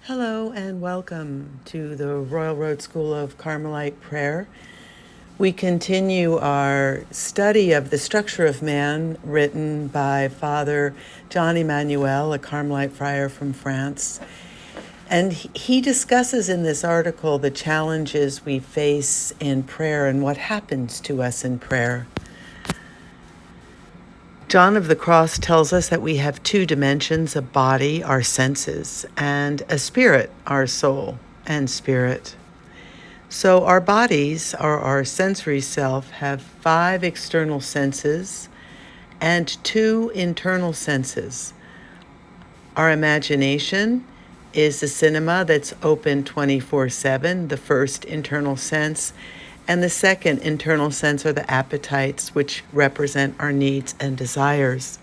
Hello and welcome to the Royal Road School of Carmelite Prayer. We continue our study of the structure of man written by Father John Emmanuel, a Carmelite friar from France. And he discusses in this article the challenges we face in prayer and what happens to us in prayer. John of the Cross tells us that we have two dimensions, a body, our senses, and a spirit, our soul and spirit. So our bodies, or our sensory self, have 5 external senses and 2 internal senses. Our imagination is a cinema that's open 24/7, the first internal sense, and the second internal sense are the appetites, which represent our needs and desires.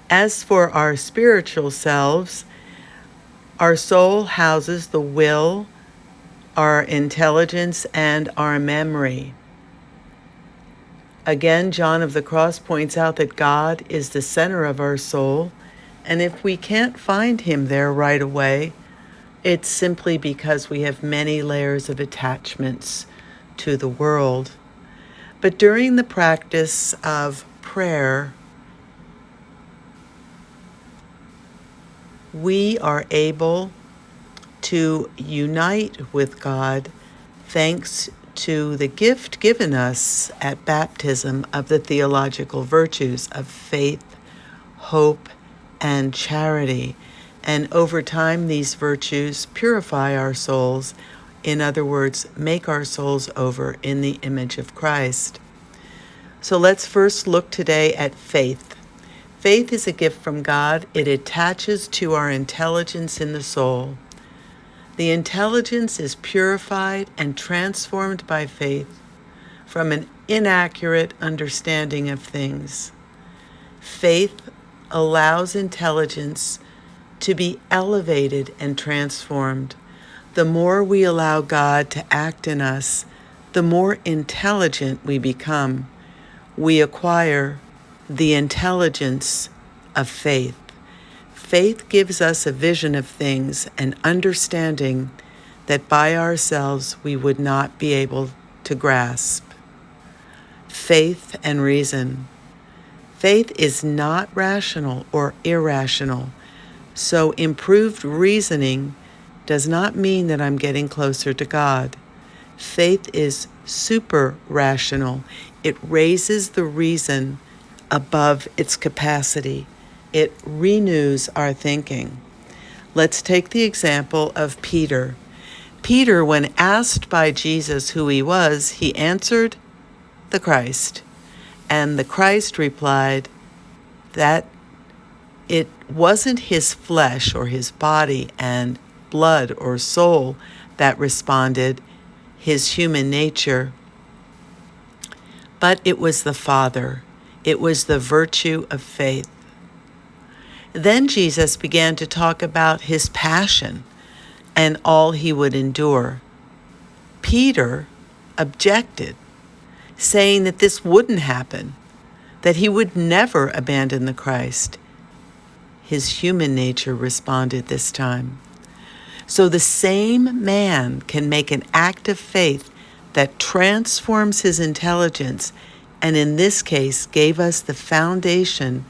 As for our spiritual selves, our soul houses the will, our intelligence, and our memory. Again, John of the Cross points out that God is the center of our soul, and if we can't find him there right away, it's simply because we have many layers of attachments to the world. But during the practice of prayer, we are able to unite with God thanks to the gift given us at baptism of the theological virtues of faith, hope, and charity. And over time, these virtues purify our souls. In other words, make our souls over in the image of Christ. So let's first look today at faith. Faith is a gift from God. It attaches to our intelligence in the soul. The intelligence is purified and transformed by faith from an inaccurate understanding of things. Faith allows intelligence to be elevated and transformed. The more we allow God to act in us, the more intelligent we become. We acquire the intelligence of faith. Faith gives us a vision of things, an understanding that by ourselves we would not be able to grasp. Faith and reason. Faith is not rational or irrational. So improved reasoning does not mean that I'm getting closer to God. Faith is super rational. It raises the reason above its capacity. It renews our thinking. Let's take the example of Peter. Peter, when asked by Jesus who he was, he answered, "The Christ." And the Christ replied that it wasn't his flesh or his body and blood or soul that responded, his human nature, but it was the Father. It was the virtue of faith. Then Jesus began to talk about his passion and all he would endure. Peter objected, saying that this wouldn't happen, that he would never abandon the Christ. His human nature responded this time. So the same man can make an act of faith that transforms his intelligence, and in this case gave us the foundation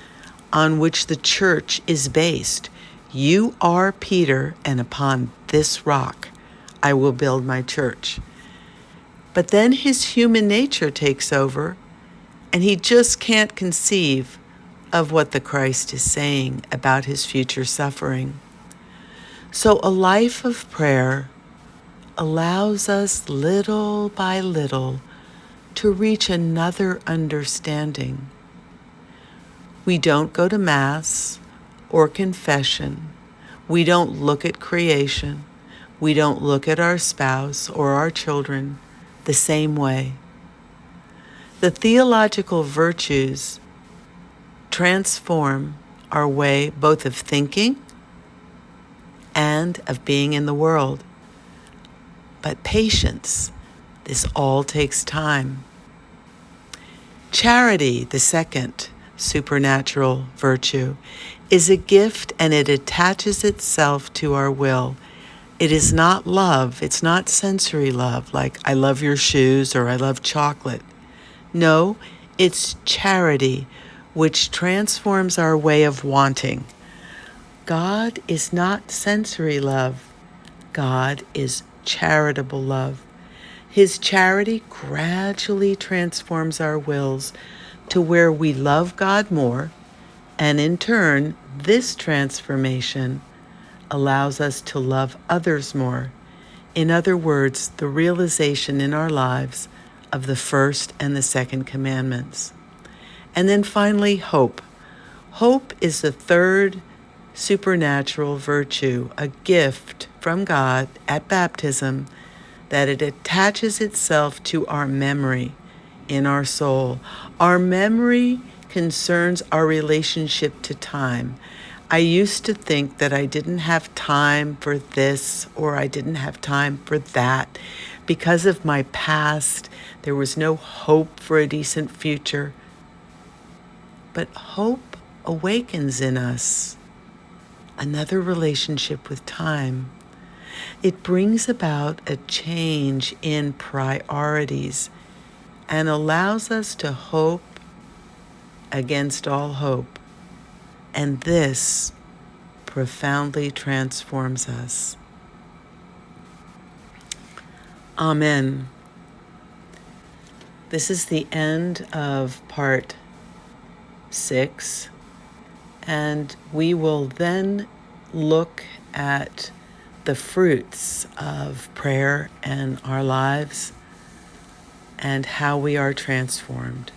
on which the church is based. You are Peter, and upon this rock I will build my church. But then his human nature takes over, and he just can't conceive of what the Christ is saying about his future suffering. So a life of prayer allows us little by little to reach another understanding. We don't go to Mass or confession. We don't look at creation. We don't look at our spouse or our children the same way. The theological virtues transform our way both of thinking and of being in the world. But patience, this all takes time. Charity, the second, supernatural virtue, is a gift and it attaches itself to our will. It is not love. It's not sensory love, like I love your shoes or I love chocolate. No, it's charity, which transforms our way of wanting. God is not sensory love. God is charitable love. His charity gradually transforms our wills to where we love God more, and in turn, this transformation allows us to love others more. In other words, the realization in our lives of the first and the second commandments. And then finally, hope. Hope is the third supernatural virtue, a gift from God at baptism, that it attaches itself to our memory in our soul. Our memory concerns our relationship to time. I used to think that I didn't have time for this or I didn't have time for that. Because of my past, there was no hope for a decent future. But hope awakens in us another relationship with time. It brings about a change in priorities and allows us to hope against all hope. And this profoundly transforms us. Amen. This is the end of part 6, and we will then look at the fruits of prayer in our lives and how we are transformed.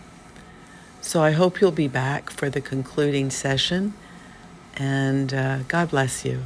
So I hope you'll be back for the concluding session, and God bless you.